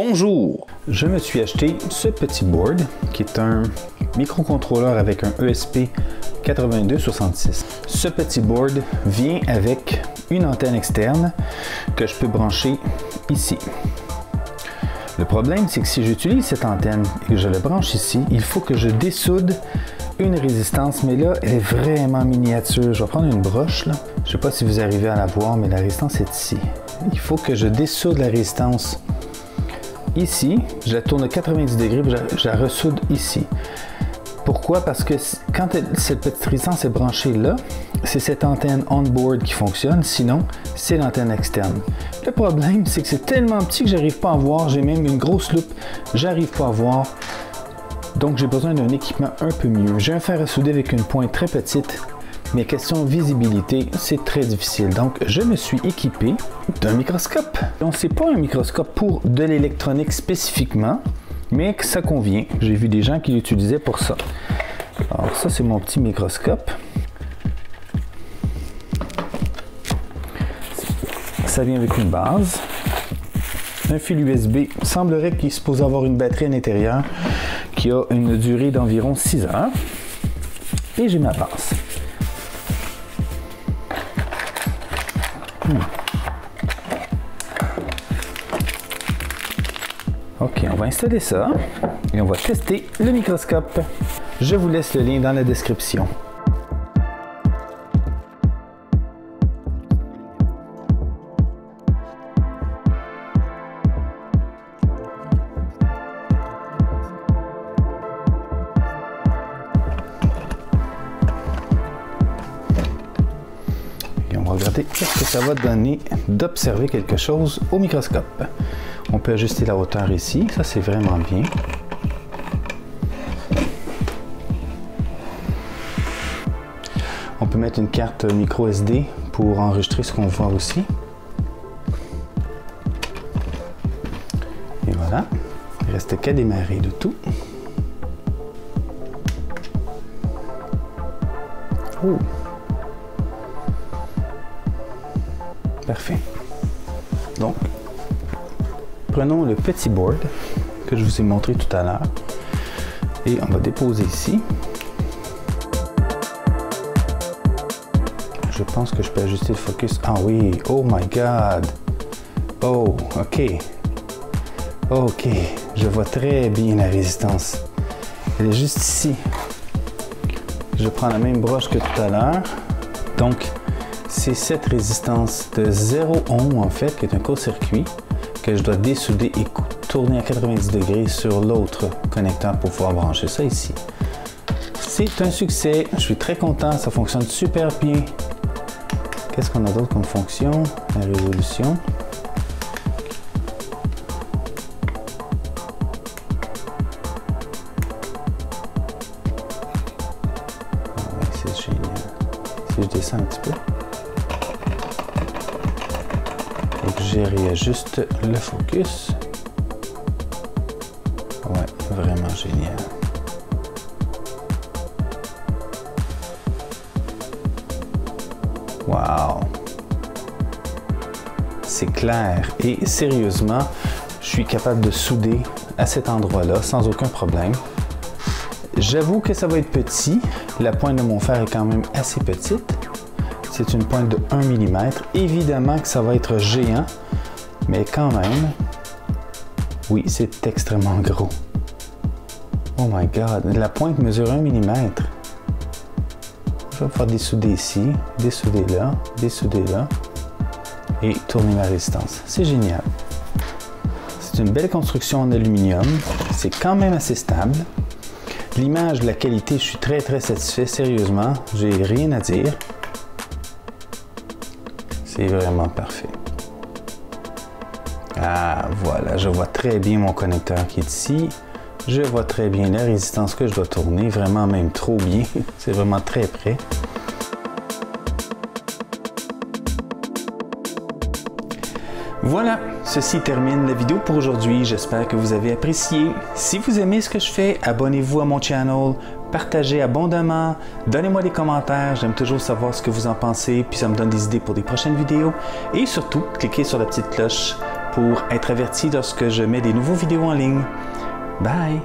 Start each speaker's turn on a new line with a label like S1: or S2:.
S1: Bonjour! Je me suis acheté ce petit board qui est un microcontrôleur avec un ESP8266. Ce petit board vient avec une antenne externe que je peux brancher ici. Le problème, c'est que si j'utilise cette antenne et que je la branche ici, il faut que je dessoude une résistance, mais là, elle est vraiment miniature. Je vais prendre une broche, là. Je ne sais pas si vous arrivez à la voir, mais la résistance est ici. Il faut que je dessoude la résistance ici. Je la tourne à 90 degrés, puis je la ressoude ici. Pourquoi? Parce que quand cette petite résistance est branchée là, c'est cette antenne on-board qui fonctionne, sinon c'est l'antenne externe. Le problème, c'est que c'est tellement petit que j'arrive pas à voir, j'ai même une grosse loupe, j'arrive pas à voir, donc j'ai besoin d'un équipement un peu mieux. J'ai un fer à souder avec une pointe très petite, mais question visibilité, c'est très difficile. Donc je me suis équipé d'un microscope. Donc c'est pas un microscope pour de l'électronique spécifiquement, mais que ça convient. J'ai vu des gens qui l'utilisaient pour ça. Alors ça, c'est mon petit microscope. Ça vient avec une base, un fil USB. Il semblerait qu'il est supposé avoir une batterie à l'intérieur qui a une durée d'environ 6 heures. Et j'ai ma base. Ok, on va installer ça et on va tester le microscope. Je vous laisse le lien dans la description. Et on va regarder qu'est-ce que ça va donner d'observer quelque chose au microscope. On peut ajuster la hauteur ici, ça c'est vraiment bien. On peut mettre une carte micro SD pour enregistrer ce qu'on voit aussi. Et voilà, il ne reste qu'à démarrer le tout. Oh. Parfait. Donc, prenons le petit board que je vous ai montré tout à l'heure et on va déposer ici. Je pense que je peux ajuster le focus. Ah oui, oh my god. Oh, ok. Ok, je vois très bien la résistance. Elle est juste ici. Je prends la même broche que tout à l'heure. Donc, c'est cette résistance de 0 ohm en fait, qui est un court-circuit, que je dois dessouder et tourner à 90 degrés sur l'autre connecteur pour pouvoir brancher ça ici. C'est un succès, je suis très content, ça fonctionne super bien. Qu'est-ce qu'on a d'autre comme fonction? La résolution. Ouais, c'est génial. Si je descends un petit peu. Et que je réajuste le focus. Ouais, vraiment génial. Wow! C'est clair et sérieusement, je suis capable de souder à cet endroit-là sans aucun problème. J'avoue que ça va être petit. La pointe de mon fer est quand même assez petite. C'est une pointe de 1 mm. Évidemment que ça va être géant, mais quand même, oui, c'est extrêmement gros. Oh my god, la pointe mesure 1 mm. Je vais pouvoir dessouder ici, dessouder là et tourner ma résistance. C'est génial. C'est une belle construction en aluminium. C'est quand même assez stable. L'image, la qualité, je suis très satisfait. Sérieusement, j'ai rien à dire. C'est vraiment parfait. Ah, voilà, je vois très bien mon connecteur qui est ici. Je vois très bien la résistance que je dois tourner, vraiment même trop bien. C'est vraiment très près. Voilà, ceci termine la vidéo pour aujourd'hui. J'espère que vous avez apprécié. Si vous aimez ce que je fais, abonnez-vous à mon channel, partagez abondamment, donnez-moi des commentaires. J'aime toujours savoir ce que vous en pensez, puis ça me donne des idées pour des prochaines vidéos. Et surtout, cliquez sur la petite cloche
S2: pour être averti lorsque je mets des nouveaux vidéos en ligne. Bye!